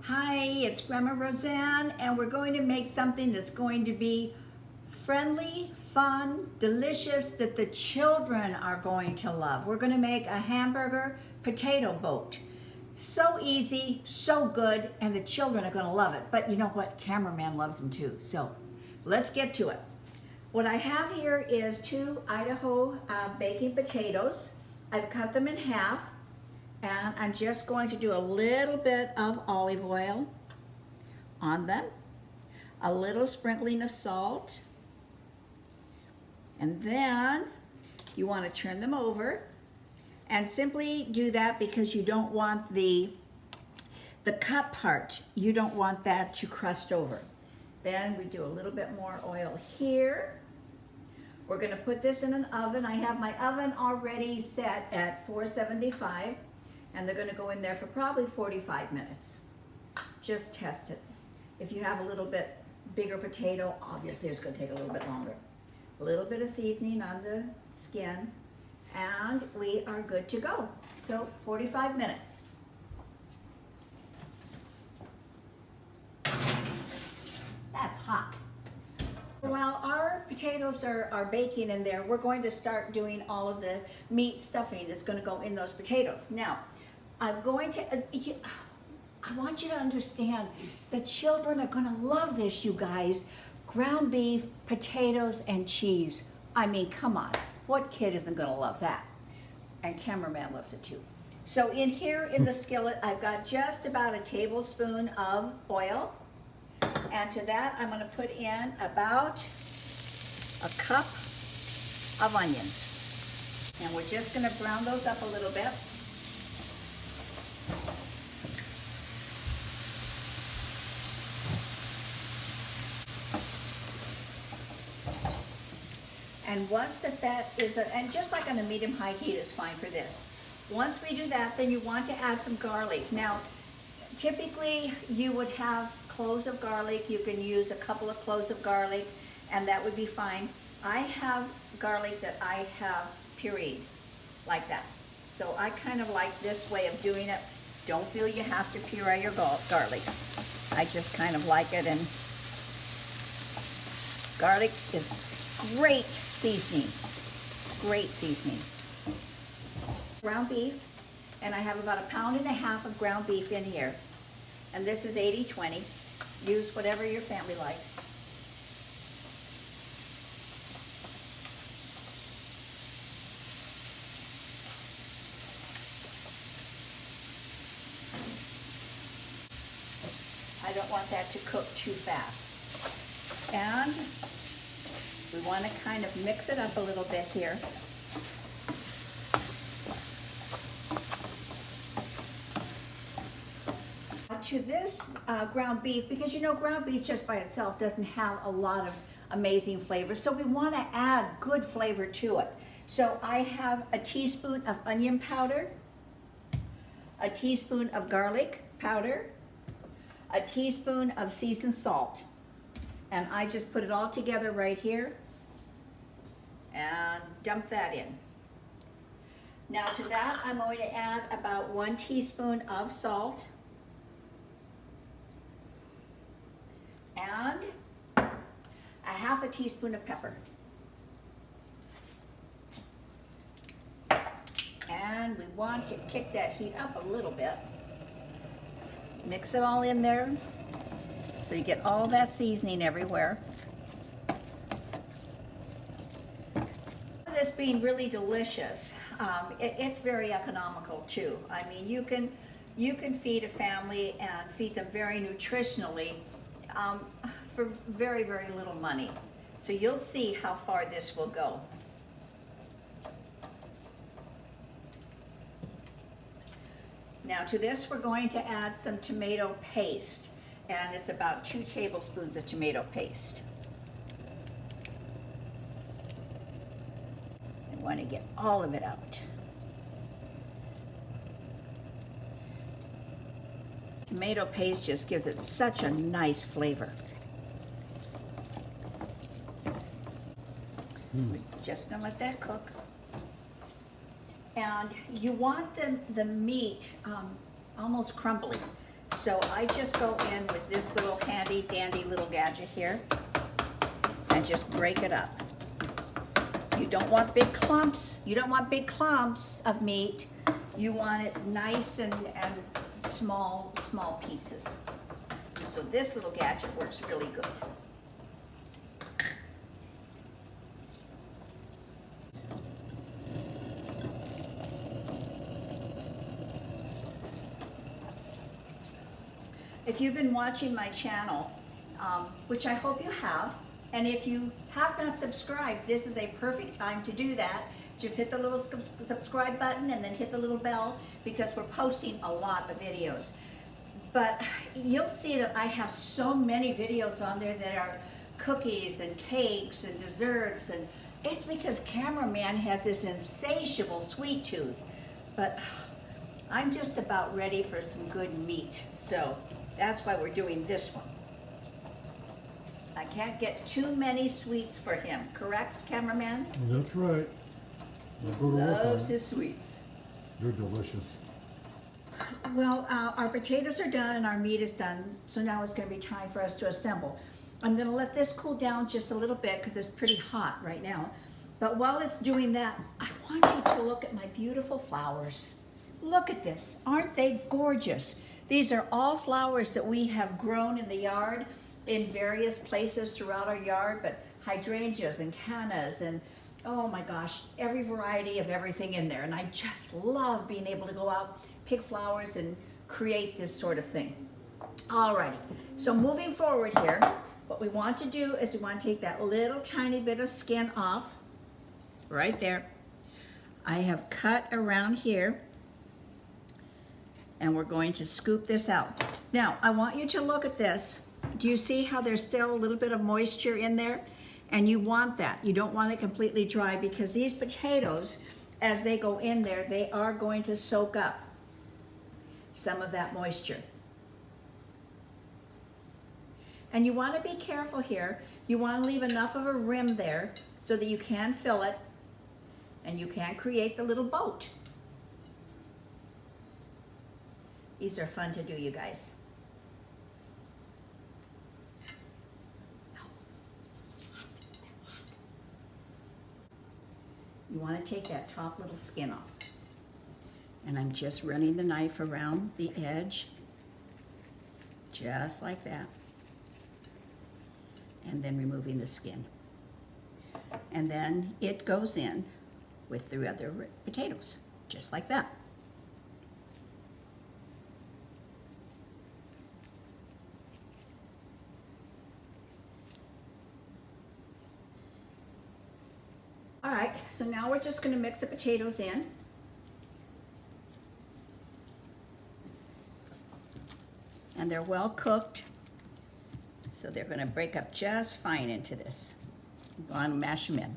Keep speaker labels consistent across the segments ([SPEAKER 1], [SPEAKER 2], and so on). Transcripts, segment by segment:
[SPEAKER 1] Hi, it's Grandma Roseanne, and we're going to make something that's going to be friendly, fun, delicious, that the children are going to love. We're going to make a hamburger potato boat. So easy, so good, and the children are going to love it. But you know what? Cameraman loves them too. So let's get to it. What I have here is 2 Idaho baking potatoes. I've cut them in half. And I'm just going to do a little bit of olive oil on them, a little sprinkling of salt, and then you want to turn them over, and simply do that because you don't want the cut part, you don't want that to crust over. Then we do a little bit more oil here. We're going to put this in an oven. I have my oven already set at 475. And they're going to go in there for probably 45 minutes. Just test it. If you have a little bit bigger potato, obviously it's going to take a little bit longer. A little bit of seasoning on the skin, and we are good to go. So 45 minutes. That's hot. While our potatoes are baking in there, we're going to start doing all of the meat stuffing that's going to go in those potatoes. Now, I'm going to, I want you to understand the children are going to love this, you guys. Ground beef, potatoes, and cheese. I mean, come on. What kid isn't going to love that? And cameraman loves it too. So in here in the skillet, I've got just about a tablespoon of oil. And to that, I'm going to put in about a cup of onions. And we're just going to brown those up a little bit. And once that is, and just like on a medium-high heat is fine for this. Once we do that, then you want to add some garlic. Now, typically you would have cloves of garlic. You can use a couple of cloves of garlic, and that would be fine. I have garlic that I have pureed like that. So I kind of like this way of doing it. Don't feel you have to puree your garlic. I just kind of like it, and garlic is great seasoning. Great seasoning. Ground beef, and I have about 1.5 pounds of ground beef in here. And this is 80-20. Use whatever your family likes. I don't want that to cook too fast. And we want to kind of mix it up a little bit here. To this ground beef, because you know ground beef just by itself doesn't have a lot of amazing flavor, so we want to add good flavor to it. So I have a teaspoon of onion powder, a teaspoon of garlic powder, a teaspoon of seasoned salt, and I just put it all together right here and dump that in. Now to that I'm going to add about 1 teaspoon of salt and a 1/2 teaspoon of pepper. And we want to kick that heat up a little bit. Mix it all in there so you get all that seasoning everywhere. This being really delicious, it's very economical too. I mean, you can feed a family and feed them very nutritionally for very, very little money. So you'll see how far this will go. Now to this we're going to add some tomato paste, and it's about 2 tablespoons of tomato paste. I want to get all of it out. Tomato paste just gives it such a nice flavor. We're just gonna let that cook. And you want the meat almost crumbly. So I just go in with this little handy dandy little gadget here and just break it up. You don't want big clumps. You don't want big clumps of meat. You want it nice and small pieces. So this little gadget works really good. If you've been watching my channel, which I hope you have, and if you have not subscribed, this is a perfect time to do that. Just hit the little subscribe button and then hit the little bell, because we're posting a lot of videos. But you'll see that I have so many videos on there that are cookies and cakes and desserts, and it's because cameraman has this insatiable sweet tooth. But I'm just about ready for some good meat, so that's why we're doing this one. I can't get too many sweets for him, correct, cameraman?
[SPEAKER 2] That's right. We'll go to work on
[SPEAKER 1] Loves
[SPEAKER 2] it.
[SPEAKER 1] his sweets.
[SPEAKER 2] They're delicious.
[SPEAKER 1] Well, our potatoes are done and our meat is done, so now it's going to be time for us to assemble. I'm going to let this cool down just a little bit because it's pretty hot right now. But while it's doing that, I want you to look at my beautiful flowers. Look at this. Aren't they gorgeous? These are all flowers that we have grown in the yard in various places throughout our yard, but hydrangeas and cannas and oh my gosh, every variety of everything in there. And I just love being able to go out, pick flowers, and create this sort of thing. Alrighty, so moving forward here, what we want to do is we want to take that little tiny bit of skin off, right there. I have cut around here, and we're going to scoop this out. Now, I want you to look at this. Do you see how there's still a little bit of moisture in there? And you want that. You don't want it completely dry, because these potatoes, as they go in there, they are going to soak up some of that moisture. And you want to be careful here. You want to leave enough of a rim there so that you can fill it and you can create the little boat. These are fun to do, you guys. You want to take that top little skin off. And I'm just running the knife around the edge, just like that. And then removing the skin. And then it goes in with the other potatoes, just like that. All right, so now we're just going to mix the potatoes in. And they're well cooked, so they're going to break up just fine into this. Go on and mash them in.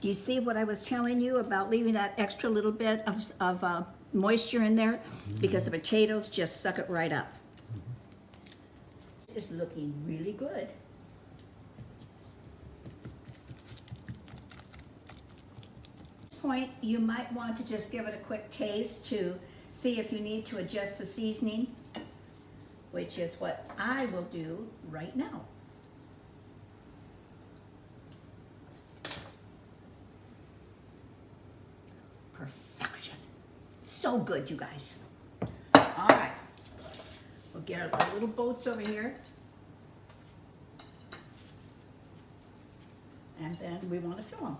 [SPEAKER 1] Do you see what I was telling you about leaving that extra little bit of moisture in there? Because the potatoes just suck it right up. This is looking really good. At this point, you might want to just give it a quick taste to see if you need to adjust the seasoning, which is what I will do right now. Perfection. So good, you guys. All right. We'll get our little boats over here. And then we want to fill them.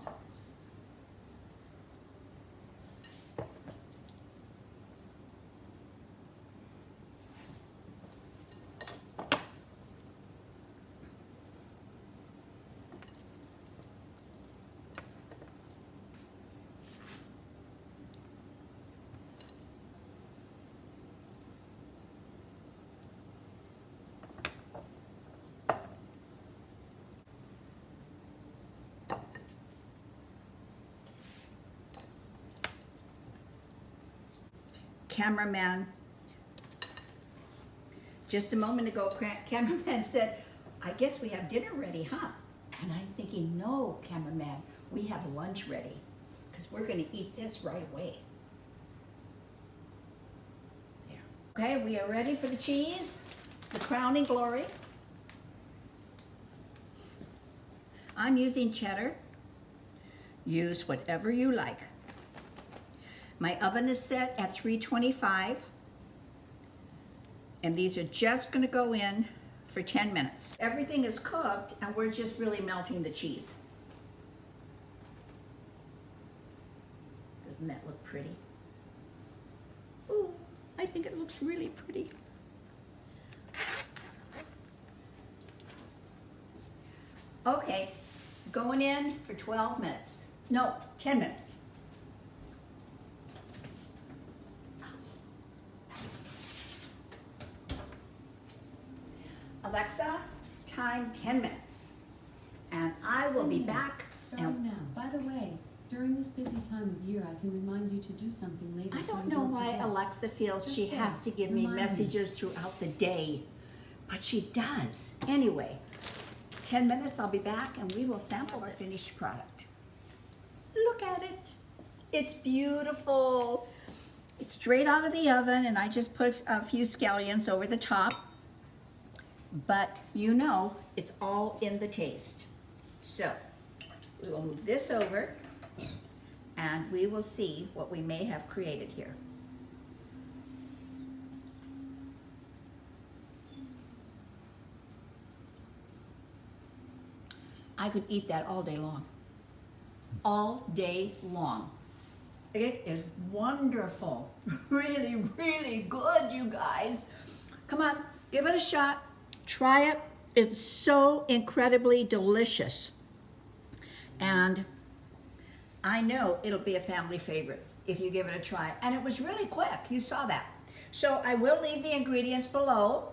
[SPEAKER 1] Cameraman, just a moment ago, cameraman said, I guess we have dinner ready, huh? And I'm thinking, no, cameraman, we have lunch ready because we're going to eat this right away. There. Okay, we are ready for the cheese, the crowning glory. I'm using cheddar. Use whatever you like. My oven is set at 325, and these are just going to go in for 10 minutes. Everything is cooked, and we're just really melting the cheese. Doesn't that look pretty? Ooh, I think it looks really pretty. Okay, going in for 12 minutes. No, 10 minutes. Alexa, time 10 minutes. And I will be back.
[SPEAKER 3] Starting now. By the way, during this busy time of year, I can remind you to do something later.
[SPEAKER 1] I
[SPEAKER 3] so
[SPEAKER 1] don't
[SPEAKER 3] you
[SPEAKER 1] know why
[SPEAKER 3] forget.
[SPEAKER 1] Alexa feels
[SPEAKER 3] Just
[SPEAKER 1] she
[SPEAKER 3] say,
[SPEAKER 1] has to give me
[SPEAKER 3] remind me.
[SPEAKER 1] messages throughout the day, but she does. Anyway, 10 minutes, I'll be back and we will sample our finished product. Look at it. It's beautiful. It's straight out of the oven, and I just put a few scallions over the top. But you know, it's all in the taste. So we will move this over and we will see what we may have created here. I could eat that all day long. All day long. It is wonderful. Really, really good, you guys. Come on, give it a shot. Try it. It's so incredibly delicious. And I know it'll be a family favorite if you give it a try. And it was really quick. You saw that. So I will leave the ingredients below.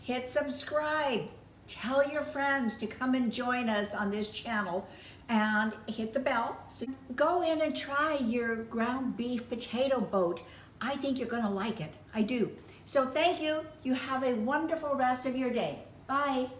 [SPEAKER 1] Hit subscribe. Tell your friends to come and join us on this channel, and hit the bell. So go in and try your ground beef potato boat. I think you're gonna like it. I do. So thank you. You have a wonderful rest of your day. Bye.